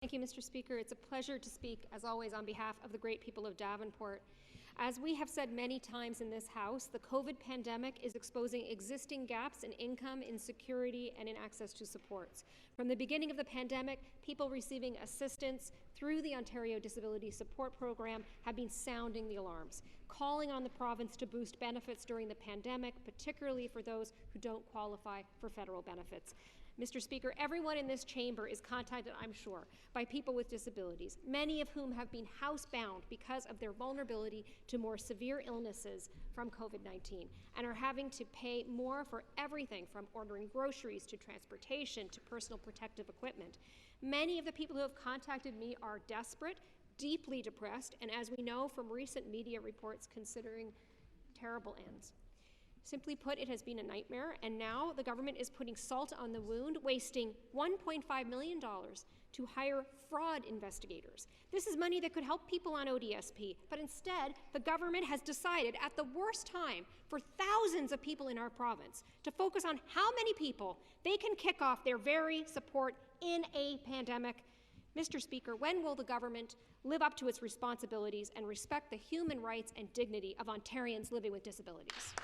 Thank you, Mr. Speaker. It's a pleasure to speak, as always, on behalf of the great people of Davenport. As we have said many times in this House, the COVID pandemic is exposing existing gaps in income, in security, and in access to supports. From the beginning of the pandemic, people receiving assistance through the Ontario Disability Support Program have been sounding the alarms, calling on the province to boost benefits during the pandemic, particularly for those who don't qualify for federal benefits. Mr. Speaker, everyone in this chamber is contacted, I'm sure, by people with disabilities, many of whom have been housebound because of their vulnerability to more severe illnesses from COVID-19 and are having to pay more for everything from ordering groceries to transportation to personal protective equipment. Many of the people who have contacted me are desperate, deeply depressed, and as we know from recent media reports, considering terrible ends. Simply put, it has been a nightmare, and now the government is putting salt on the wound, wasting $1.5 million to hire fraud investigators. This is money that could help people on ODSP, but instead, the government has decided at the worst time for thousands of people in our province to focus on how many people they can kick off their very support in a pandemic. Mr. Speaker, when will the government live up to its responsibilities and respect the human rights and dignity of Ontarians living with disabilities?